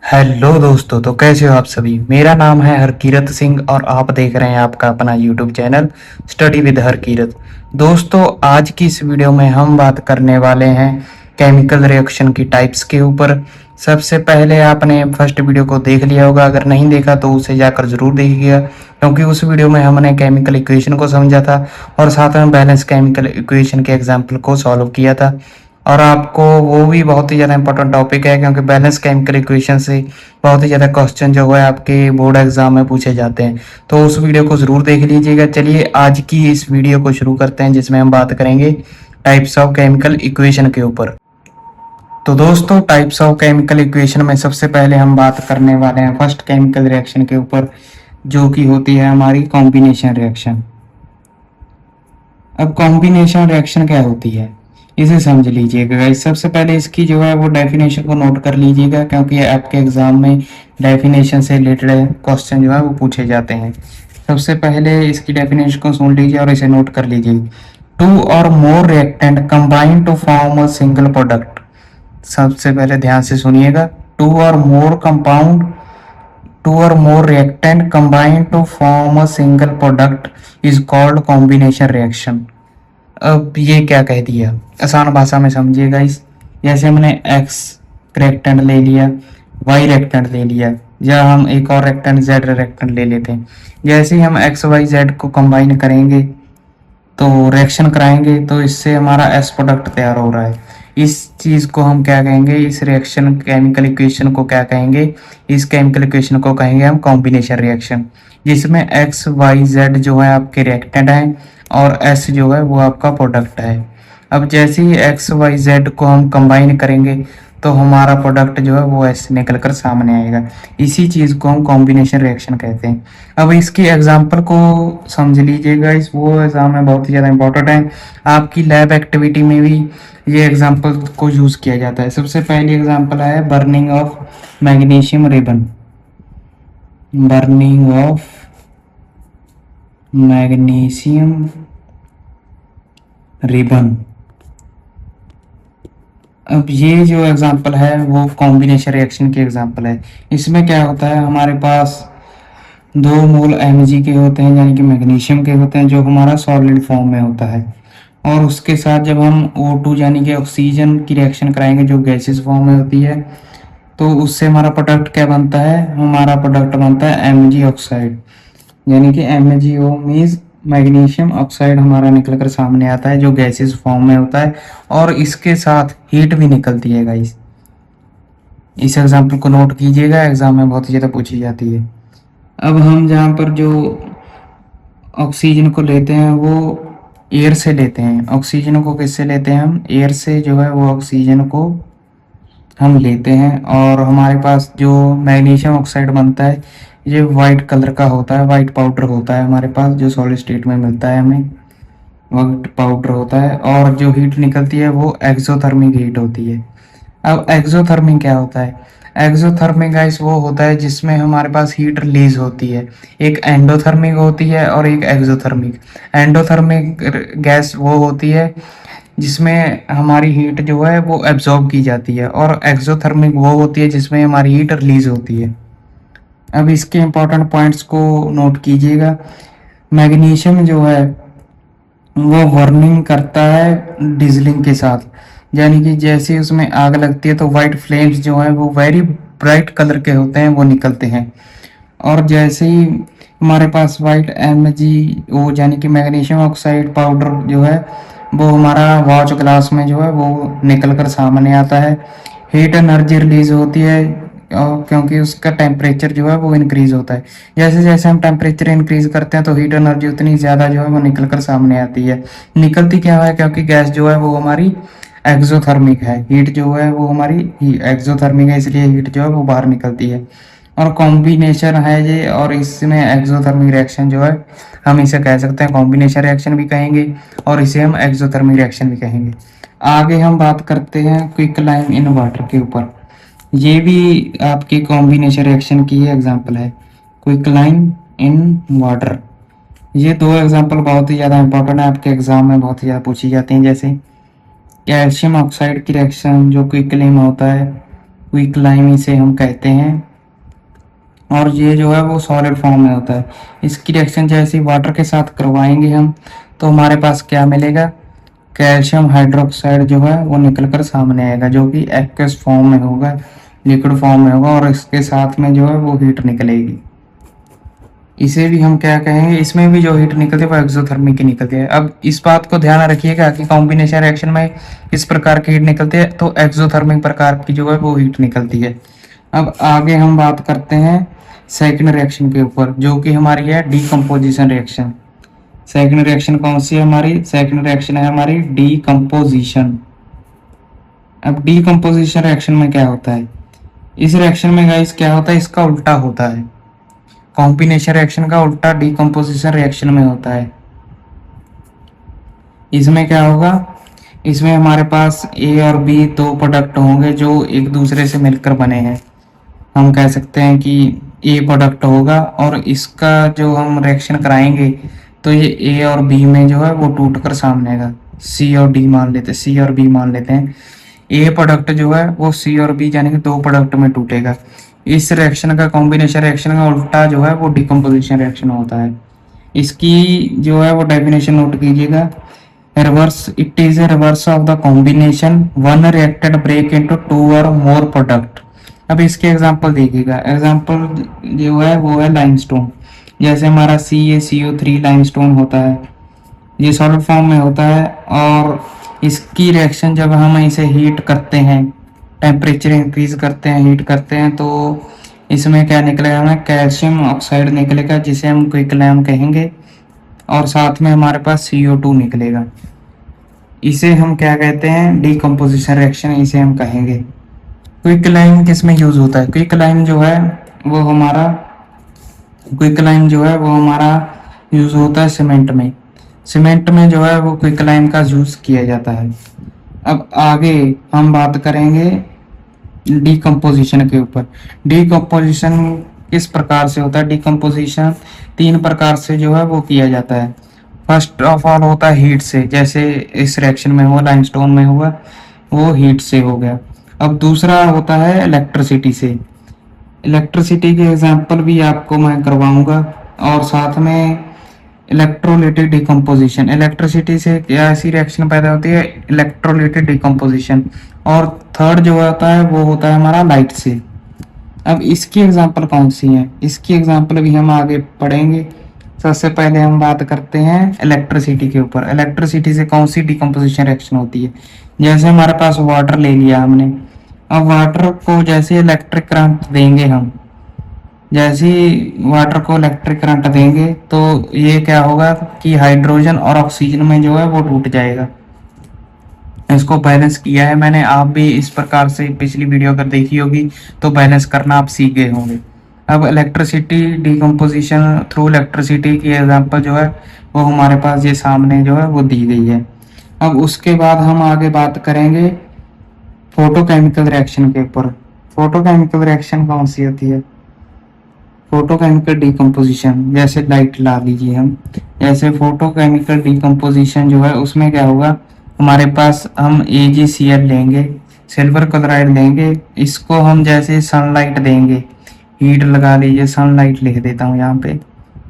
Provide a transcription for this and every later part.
Hello दोस्तों, तो कैसे हो आप सभी। मेरा नाम है हरकीरत सिंह और आप देख रहे हैं आपका अपना YouTube channel study with Harkirat. दोस्तों, आज की इस वीडियो में हम बात करने वाले हैं केमिकल रिएक्शन की टाइप्स के ऊपर। सबसे पहले आपने फर्स्ट वीडियो को देख लिया होगा, अगर नहीं देखा तो उसे जाकर ज़रूर देखिएगा, क्योंकि उस वीडियो में हमने केमिकल इक्वेशन को समझा था और साथ में बैलेंस केमिकल इक्वेशन के एग्जाम्पल को सॉल्व किया था। और आपको वो भी बहुत ही ज़्यादा इंपॉर्टेंट टॉपिक है, क्योंकि बैलेंस केमिकल इक्वेशन से बहुत ही ज़्यादा क्वेश्चन जो है आपके बोर्ड एग्जाम में पूछे जाते हैं। तो उस वीडियो को ज़रूर देख लीजिएगा। चलिए आज की इस वीडियो को शुरू करते हैं, जिसमें हम बात करेंगे टाइप्स ऑफ केमिकल इक्वेशन के ऊपर। तो दोस्तों, टाइप्स ऑफ केमिकल इक्वेशन में सबसे पहले हम बात करने वाले हैं फर्स्ट केमिकल रिएक्शन के ऊपर, जो कि होती है हमारी कॉम्बिनेशन रिएक्शन। अब कॉम्बिनेशन रिएक्शन क्या होती है, इसे समझ लीजिएगा गाइस। सबसे पहले इसकी जो है वो डेफिनेशन को नोट कर लीजिएगा, क्योंकि आपके एग्जाम में डेफिनेशन से रिलेटेड क्वेश्चन जो है वो पूछे जाते हैं। सबसे पहले इसकी डेफिनेशन को सुन लीजिए और इसे नोट कर लीजिए। टू और more reactant combine to form a single product. सबसे पहले ध्यान से सुनिएगा। टू और मोर कंपाउंड टू और more reactant combine to form a single product is called combination reaction. अब ये क्या कह दिया, आसान भाषा में समझिएगा इस। जैसे हमने एक्स रेक्टेंट ले लिया, वाई रेक्टेंट ले लिया, या हम एक और रेक्टेंट जेड रेक्टेंट ले लेते हैं। जैसे ही हम एक्स वाई जेड को कंबाइन करेंगे तो रिएक्शन कराएंगे, तो इससे हमारा एस प्रोडक्ट तैयार हो रहा है। इस चीज़ को हम क्या कहेंगे, इस रिएक्शन केमिकल इक्वेशन को क्या कहेंगे, इस केमिकल इक्वेशन को कहेंगे हम कॉम्बिनेशन रिएक्शन, जिसमें एक्स वाई जेड जो है आपके रिएक्टेंट हैं और एस जो है वो आपका प्रोडक्ट है। अब जैसे ही एक्स वाई जेड को हम कंबाइन करेंगे तो हमारा प्रोडक्ट जो है वो ऐसे निकल कर सामने आएगा। इसी चीज़ को हम कॉम्बिनेशन रिएक्शन कहते हैं। अब इसकी एग्जांपल को समझ लीजिएगा, इस वो एग्जाम में बहुत ही ज़्यादा इंपॉर्टेंट है। आपकी लैब एक्टिविटी में भी ये एग्जांपल को यूज़ किया जाता है। सबसे पहली एग्जांपल है burning of magnesium ribbon. Burning of magnesium ribbon. अब ये जो एग्जांपल है वो कॉम्बिनेशन रिएक्शन की एग्जांपल है। इसमें क्या होता है, हमारे पास 2 मोल Mg के होते हैं, यानी कि मैग्नीशियम के होते हैं, जो हमारा सॉलिड फॉर्म में होता है। और उसके साथ जब हम O2 यानी कि ऑक्सीजन की रिएक्शन कराएंगे, जो गैसेस फॉर्म में होती है, तो उससे हमारा प्रोडक्ट क्या बनता है, हमारा प्रोडक्ट बनता है Mg ऑक्साइड, यानी कि MgO मीन्स मैग्नीशियम ऑक्साइड हमारा निकल कर सामने आता है, जो गैसेस फॉर्म में होता है और इसके साथ हीट भी निकलती है गाइस। इस एग्जाम्पल को नोट कीजिएगा, एग्जाम में बहुत ही ज़्यादा पूछी जाती है। अब हम जहाँ पर जो ऑक्सीजन को लेते हैं वो एयर से लेते हैं। ऑक्सीजन को किससे लेते हैं, हम एयर से जो है वो ऑक्सीजन को हम लेते हैं। और हमारे पास जो मैग्नीशियम ऑक्साइड बनता है ये वाइट कलर का होता है, वाइट पाउडर होता है हमारे पास, जो सॉलिड स्टेट में मिलता है हमें, वाइट पाउडर होता है। और जो हीट निकलती है वो एक्सोथर्मिक हीट होती है। अब एक्सोथर्मिक क्या होता है, एक्सोथर्मिक गैस वो होता है जिसमें हमारे पास हीट रिलीज होती है। एक एंडोथर्मिक होती है और एक एक्सोथर्मिक। एंडोथर्मिक गैस वो होती है जिसमें हमारी हीट जो है वो एब्जॉर्ब की जाती है, और एक्सोथर्मिक वो होती है जिसमें हमारी हीट रिलीज होती है। अब इसके इंपॉर्टेंट पॉइंट्स को नोट कीजिएगा। मैग्नीशियम जो है वो वार्निंग करता है डिजलिंग के साथ, यानी कि जैसे उसमें आग लगती है तो वाइट फ्लेम्स जो है वो वेरी ब्राइट कलर के होते हैं, वो निकलते हैं। और जैसे ही हमारे पास वाइट MgO यानी कि मैग्नीशियम ऑक्साइड पाउडर जो है वो हमारा वॉच ग्लास में जो है वो निकल कर सामने आता है, हीट एनर्जी रिलीज होती है, और क्योंकि उसका टेम्परेचर जो है वो इंक्रीज होता है। जैसे जैसे हम टेम्परेचर इंक्रीज करते हैं तो हीट एनर्जी उतनी ज़्यादा जो है वो निकल कर सामने आती है। निकलती क्या है, क्योंकि गैस जो है वो हमारी एक्सोथर्मिक है, हीट जो है वो हमारी एक्सोथर्मिक है, इसलिए हीट जो है वो बाहर निकलती है। और कॉम्बिनेशन है ये, और इसमें एक्सोथर्मिक रिएक्शन जो है हम इसे कह सकते हैं कॉम्बिनेशन रिएक्शन भी कहेंगे, और इसे हम एक्सोथर्मिक रिएक्शन भी कहेंगे। आगे हम बात करते हैं क्विकलाइन इन वाटर के ऊपर। ये भी आपकी कॉम्बिनेशन रिएक्शन की एग्जांपल है, क्विकलाइन इन वाटर। ये 2 एग्जांपल बहुत ही ज़्यादा इंपॉर्टेंट है, आपके एग्जाम में बहुत ही ज़्यादा पूछी जाती हैं। जैसे कैल्शियम ऑक्साइड की रिएक्शन जो क्विकलाइन होता है, क्विकलाइम इसे हम कहते हैं। और ये जो है वो सॉलिड फॉर्म में होता है। इसकी रिएक्शन जैसे वाटर के साथ करवाएंगे हम तो हमारे पास क्या मिलेगा, कैल्शियम हाइड्रोक्साइड जो है वो निकल कर सामने आएगा, जो कि एक्वस फॉर्म में होगा, लिक्विड फॉर्म में होगा, और इसके साथ में जो है वो हीट निकलेगी। इसे भी हम क्या कहेंगे, इसमें भी जो हीट निकलती है वो एक्सोथर्मिक की निकलती है। अब इस बात को ध्यान रखिएगा कि कॉम्बिनेशन रिएक्शन में इस प्रकार की हीट निकलती है तो एक्सोथर्मिक प्रकार की जो है वो हीट निकलती है। अब आगे हम बात करते हैं सेकंड रिएक्शन के ऊपर, जो कि हमारी है डीकम्पोजिशन रिएक्शन। सेकंड रिएक्शन कौन सी है हमारी, सेकंड रिएक्शन है हमारी डीकम्पोजिशन। अब डीकम्पोजिशन रिएक्शन में क्या होता है, इस रिएक्शन में गाइस क्या होता है, इसका उल्टा होता है। कॉम्बिनेशन रिएक्शन का उल्टा डीकम्पोजिशन रिएक्शन में होता है। इसमें क्या होगा, इसमें हमारे पास ए और बी दो प्रोडक्ट होंगे जो एक दूसरे से मिलकर बने हैं। हम कह सकते हैं कि ए प्रोडक्ट होगा और इसका जो हम रिएक्शन कराएंगे तो ये ए और बी में जो है वो टूट कर सामने आएगा। सी और डी मान लेते, सी और बी मान लेते हैं। ए प्रोडक्ट जो है वो सी और बी यानी कि दो प्रोडक्ट में टूटेगा। इस रिएक्शन का कॉम्बिनेशन रिएक्शन का उल्टा जो है वो डिकम्पोजिशन रिएक्शन होता है। इसकी जो है वो डेफिनेशन नोट कीजिएगा, reverse, it is a reverse of the combination one reacted break into two और मोर प्रोडक्ट। अब इसके एग्जांपल देखिएगा, एग्जांपल जो है वो है लाइमस्टोन। जैसे हमारा CaCO3 लाइमस्टोन होता है, ये सॉलिड फॉर्म में होता है, और इसकी रिएक्शन जब हम इसे हीट करते हैं, टेम्परेचर इंक्रीज करते हैं, हीट करते हैं, तो इसमें क्या निकलेगा, हमें कैल्शियम ऑक्साइड निकलेगा जिसे हम क्विकलाइम कहेंगे, और साथ में हमारे पास CO2 निकलेगा। इसे हम क्या कहते हैं, डीकम्पोजिशन रिएक्शन इसे हम कहेंगे। क्विकलाइम किस में यूज होता है, क्विकलाइम जो है वो हमारा यूज होता है सीमेंट में। सीमेंट में जो है वो क्विकलाइम का यूज किया जाता है। अब आगे हम बात करेंगे डीकम्पोजिशन के ऊपर। डीकम्पोजिशन किस प्रकार से होता है, डीकम्पोजिशन 3 प्रकार से जो है वो किया जाता है। फर्स्ट ऑफ ऑल होता है हीट से, जैसे इस रिएक्शन में हुआ, लाइमस्टोन में हुआ, वो हीट से हो गया। अब दूसरा होता है इलेक्ट्रिसिटी से। इलेक्ट्रिसिटी के एग्जांपल भी आपको मैं करवाऊंगा, और साथ में इलेक्ट्रोलाइटिक डिकम्पोजिशन। इलेक्ट्रिसिटी से क्या ऐसी रिएक्शन पैदा होती है, इलेक्ट्रोलाइटिक डिकम्पोजिशन। और थर्ड जो होता है वो होता है हमारा लाइट से। अब इसकी एग्जांपल कौन सी है, इसकी एग्जांपल भी हम आगे पढ़ेंगे। सबसे पहले हम बात करते हैं इलेक्ट्रिसिटी के ऊपर। इलेक्ट्रिसिटी से कौन सी डिकम्पोजिशन रिएक्शन होती है, जैसे हमारे पास वाटर ले लिया हमने, अब वाटर को जैसे इलेक्ट्रिक करंट देंगे हम, जैसे वाटर को इलेक्ट्रिक करंट देंगे तो ये क्या होगा कि हाइड्रोजन और ऑक्सीजन में जो है वो टूट जाएगा। इसको बैलेंस किया है मैंने, आप भी इस प्रकार से पिछली वीडियो अगर देखी होगी तो बैलेंस करना आप सीख गए होंगे। अब इलेक्ट्रिसिटी डिकम्पोजिशन थ्रू इलेक्ट्रिसिटी की एग्जांपल जो है वो हमारे पास ये सामने जो है वो दी गई है। अब उसके बाद हम आगे बात करेंगे फोटोकेमिकल रिएक्शन के ऊपर। फोटोकेमिकल रिएक्शन कौन सी होती है, फोटोकेमिकल डिकम्पोजिशन, जैसे लाइट ला लीजिए हम, जैसे फोटोकेमिकल डिकम्पोजिशन जो है उसमें क्या होगा, हमारे पास हम AgCl लेंगे, सिल्वर क्लोराइड लेंगे, इसको हम जैसे सनलाइट देंगे, हीट लगा लीजिए, सनलाइट लिख देता हूँ यहाँ पे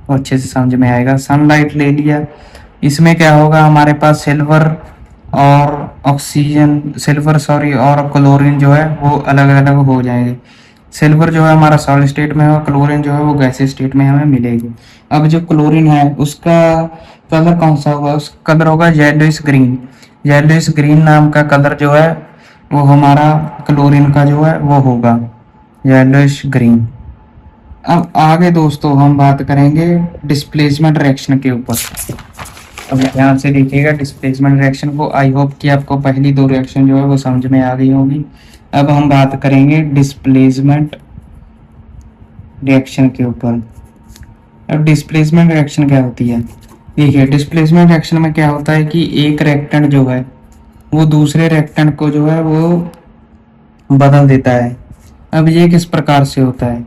और अच्छे से समझ में आएगा। सनलाइट ले लिया, इसमें क्या होगा, हमारे पास सिल्वर और ऑक्सीजन, और क्लोरीन जो है वो अलग अलग हो जाएंगे। सिल्वर जो है हमारा सॉलिड स्टेट में है, क्लोरीन जो है वो गैसीय स्टेट में हमें मिलेगी। अब जो क्लोरीन है उसका कलर कौन सा होगा, उसका कलर होगा येलोइश ग्रीन। येलोइश ग्रीन नाम का कलर जो है वो हमारा क्लोरीन का जो है वो होगा येलोइश ग्रीन। अब आगे दोस्तों हम बात करेंगे डिस्प्लेसमेंट रिएक्शन के ऊपर। अब ध्यान से देखिएगा डिस्प्लेसमेंट रिएक्शन को। आई होप कि आपको पहली 2 रिएक्शन जो है वो समझ में आ गई होगी। अब हम बात करेंगे डिस्प्लेसमेंट रिएक्शन के ऊपर। अब डिस्प्लेसमेंट रिएक्शन क्या होती है, देखिए डिस्प्लेसमेंट रिएक्शन में क्या होता है कि एक रिएक्टेंट जो है वो दूसरे रिएक्टेंट को जो है वो बदल देता है। अब ये किस प्रकार से होता है,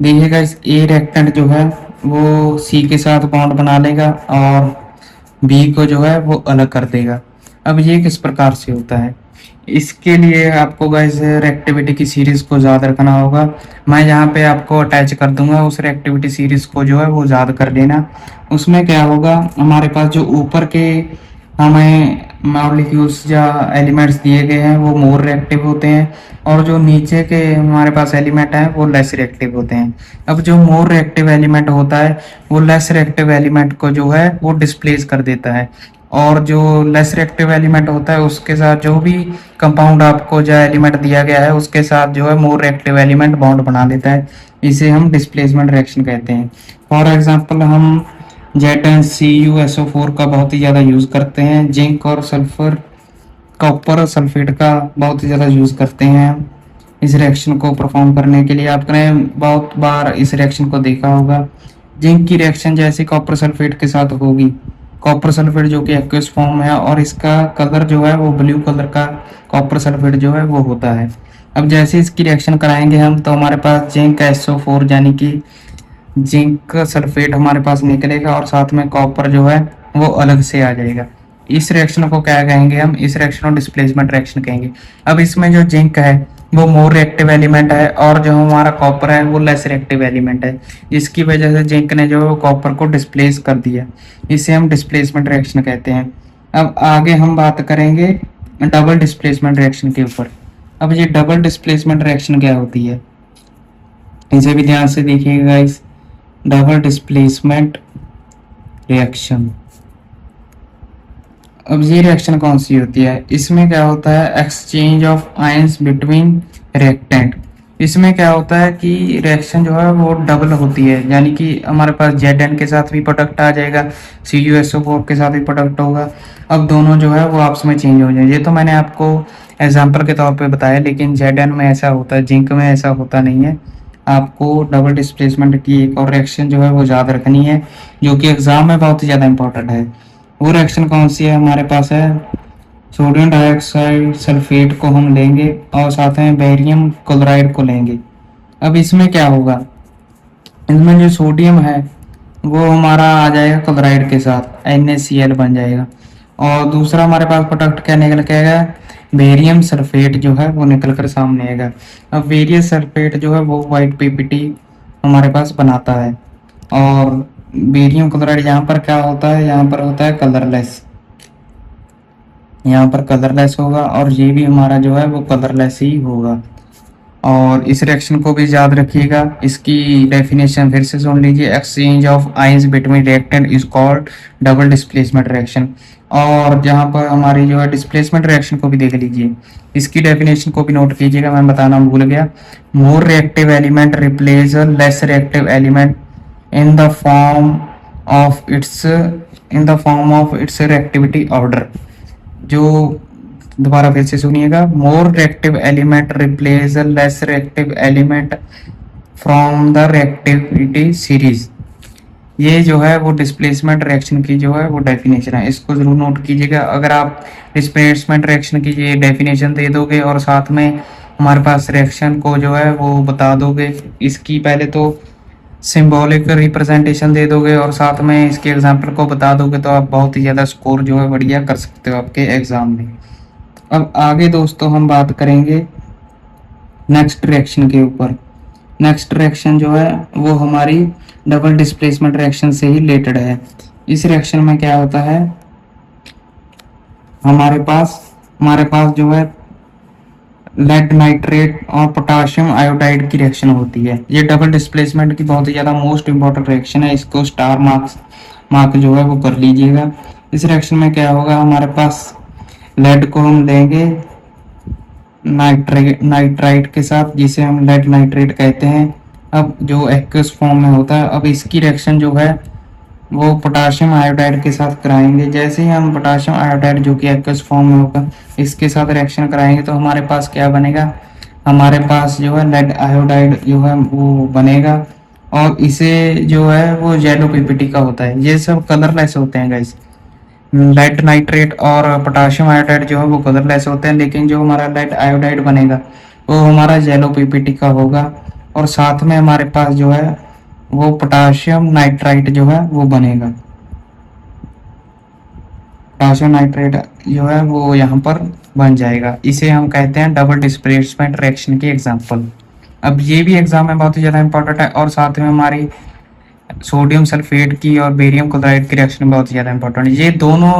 देखिएगा इस ए रिएक्टेंट जो है वो सी के साथ बॉन्ड बना लेगा और बी को जो है वो अलग कर देगा। अब ये किस प्रकार से होता है, इसके लिए आपको गाइस रिएक्टिविटी की सीरीज को याद रखना होगा। मैं यहाँ पे आपको अटैच कर दूंगा, उस रिएक्टिविटी सीरीज को जो है वो याद कर लेना। उसमें क्या होगा, हमारे पास जो ऊपर के हमें मॉलिक्यूल्स या एलिमेंट्स दिए गए हैं वो मोर रिएक्टिव होते हैं, और जो नीचे के हमारे पास एलिमेंट हैं वो लेस रिएक्टिव होते हैं। अब जो मोर रिएक्टिव एलिमेंट होता है वो लेस रिएक्टिव एलिमेंट को जो है वो डिस्प्लेस कर देता है, और जो लेस रिएक्टिव एलिमेंट होता है उसके साथ जो भी कंपाउंड आपको जो एलिमेंट दिया गया है उसके साथ जो है मोर रिएक्टिव एलिमेंट बॉन्ड बना लेता है। इसे हम डिस्प्लेसमेंट रिएक्शन कहते हैं। फॉर एग्जांपल हम ZnCuSO4 का बहुत ही ज़्यादा यूज़ करते हैं, जिंक और सल्फर कॉपर और सल्फेट का बहुत ही ज़्यादा यूज़ करते हैं इस रिएक्शन को परफॉर्म करने के लिए। आपने बहुत बार इस रिएक्शन को देखा होगा। जिंक की रिएक्शन जैसे कॉपर सल्फेट के साथ होगी, कॉपर सल्फेट जो कि एक्वस फॉर्म है और इसका कलर जो है वो ब्लू कलर का कॉपर सल्फेट जो है वो होता है। अब जैसे इसकी रिएक्शन कराएंगे हम तो हमारे पास जिंक SO4 यानी कि जिंक सल्फेट हमारे पास निकलेगा, और साथ में कॉपर जो है वो अलग से आ जाएगा। इस रिएक्शन को क्या कहेंगे हम, इस रिएक्शन को डिस्प्लेसमेंट रिएक्शन कहेंगे। अब इसमें जो जिंक है वो मोर रिएक्टिव एलिमेंट है, और जो हमारा कॉपर है वो लेस रिएक्टिव एलिमेंट है, जिसकी वजह से जिंक ने जो है वो कॉपर को डिस्प्लेस कर दिया। इसे हम डिस्प्लेसमेंट रिएक्शन कहते हैं। अब आगे हम बात करेंगे डबल डिस्प्लेसमेंट रिएक्शन के ऊपर। अब ये डबल डिस्प्लेसमेंट रिएक्शन क्या होती है, इसे भी ध्यान से देखिएगा गाइस। डबल डिस्प्लेसमेंट रिएक्शन, अब ये रिएक्शन कौन सी होती है, इसमें क्या होता है exchange of ions between reactant. इसमें क्या होता है कि रिएक्शन जो है वो डबल होती है, यानी कि हमारे पास Zn के साथ भी प्रोडक्ट आ जाएगा, CuSO4 के साथ भी प्रोडक्ट होगा। अब दोनों जो है वो आपस में चेंज हो जाए। ये तो मैंने आपको एग्जाम्पल के तौर पे बताया, लेकिन Zn में ऐसा होता है, जिंक में ऐसा होता नहीं है। आपको डबल डिस्प्लेसमेंट की एक और रिएक्शन जो है वो याद रखनी है, जो कि एग्जाम में बहुत ही ज़्यादा इंपॉर्टेंट है। वो रिएक्शन कौन सी है, हमारे पास है सोडियम डाइऑक्साइड सल्फेट को हम लेंगे और साथ में बेरियम क्लोराइड को लेंगे। अब इसमें क्या होगा, इसमें जो सोडियम है वो हमारा आ जाएगा क्लोराइड के साथ, NaCl बन जाएगा, और दूसरा हमारे पास प्रोडक्ट क्या निकल के आएगा, बेरियम सल्फेट जो है वो निकल कर सामने आएगा। अब बेरियम सल्फेट जो है वो वाइट PPT हमारे पास बनाता है, और बेरियम क्लोराइड यहाँ पर क्या होता है, यहाँ पर होता है कलरलेस, यहाँ पर कलरलेस होगा, और ये भी हमारा जो है वो कलरलेस ही होगा। और इस रिएक्शन को भी याद रखिएगा, इसकी डेफिनेशन फिर से सुन लीजिए। Exchange of ions between reactant is called double displacement reaction. और जहाँ पर हमारी जो है डिस्प्लेसमेंट रिएक्शन को भी देख लीजिए, इसकी डेफिनेशन को भी नोट कीजिएगा, मैं बताना भूल गया। More reactive element replace less reactive element in the form of its reactivity order। जो दोबारा फिर से सुनिएगा, more reactive element replace less reactive element from the reactivity series. ये जो है वो डिस्प्लेसमेंट रिएक्शन की जो है वो डेफिनेशन है, इसको जरूर नोट कीजिएगा। अगर आप डिस्प्लेसमेंट रिएक्शन की ये डेफिनेशन दे दोगे और साथ में हमारे पास रिएक्शन को जो है वो बता दोगे, इसकी पहले तो सिंबॉलिक रिप्रेजेंटेशन दे दोगे और साथ में इसके एग्जाम्पल को बता दोगे, तो आप बहुत ही ज़्यादा स्कोर जो है बढ़िया कर सकते हो आपके एग्ज़ाम में। अब आगे दोस्तों हम बात करेंगे नेक्स्ट रिएक्शन के ऊपर। नेक्स्ट रिएक्शन जो है वो हमारी डबल डिस्प्लेसमेंट रिएक्शन से ही रिलेटेड है। इस रिएक्शन में क्या होता है, हमारे पास जो है लेड नाइट्रेट और पोटाशियम आयोडाइड की रिएक्शन होती है। ये डबल डिस्प्लेसमेंट की बहुत ही ज़्यादा मोस्ट इंपॉर्टेंट रिएक्शन है, इसको स्टार मार्क जो है वो कर लीजिएगा। इस रिएक्शन में क्या होगा, हमारे पास लेड को हम लेंगे नाइट्राइट के साथ, जिसे हम लेड नाइट्रेट कहते हैं। अब जो एक्वस फॉर्म में होता है, अब इसकी रिएक्शन जो है वो पोटाशियम आयोडाइड के साथ कराएंगे। जैसे ही हम पोटाशियम आयोडाइड जो कि एक्वस फॉर्म में होगा इसके साथ रिएक्शन कराएंगे तो हमारे पास क्या बनेगा, हमारे पास जो है लेड आयोडाइड जो है वो बनेगा, और इसे जो है वो येलो PPT का होता है। ये सब कलरलेस होते हैं गाइस, लेड नाइट्रेट और पोटाशियम आयोडाइड जो है वो कलरलेस होते हैं, लेकिन जो हमारा लेड आयोडाइड बनेगा वो हमारा येलो PPT का होगा, और साथ में हमारे पास जो है वो पोटाशियम नाइट्राइट जो है वो बनेगा। पोटाशियम नाइट्राइट जो है वो यहाँ पर बन जाएगा। इसे हम कहते हैं डबल डिस्प्लेसमेंट रिएक्शन के एग्जाम्पल। अब ये भी एग्जाम में बहुत ही ज़्यादा इंपॉर्टेंट है, और साथ में हमारी सोडियम सल्फेट की और बेरियम क्लोराइड की रिएक्शन बहुत ज़्यादा इंपॉर्टेंट है। ये दोनों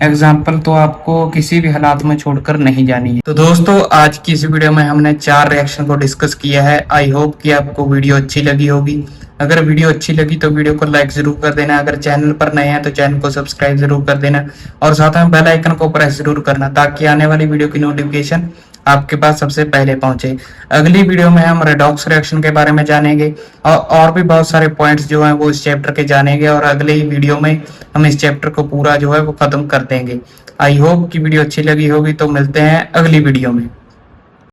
एग्जाम्पल तो आपको किसी भी हालात में छोड़कर नहीं जानी है। तो दोस्तों, आज की इस वीडियो में हमने 4 रिएक्शन को डिस्कस किया है। आई होप कि आपको वीडियो अच्छी लगी होगी। अगर वीडियो अच्छी लगी तो वीडियो को लाइक जरूर कर देना। अगर चैनल पर नए हैं तो चैनल को सब्सक्राइब जरूर कर देना, और साथ में बेल आइकन को प्रेस जरूर करना, ताकि आने वाली वीडियो की नोटिफिकेशन आपके पास सबसे पहले पहुंचे। अगली वीडियो में हम रेडॉक्स रिएक्शन के बारे में जानेंगे, और भी बहुत सारे पॉइंट्स जो हैं वो इस चैप्टर के जानेंगे, और अगले ही वीडियो में हम इस चैप्टर को पूरा जो है वो खत्म कर देंगे। आई होप कि वीडियो अच्छी लगी होगी। तो मिलते हैं अगली वीडियो में।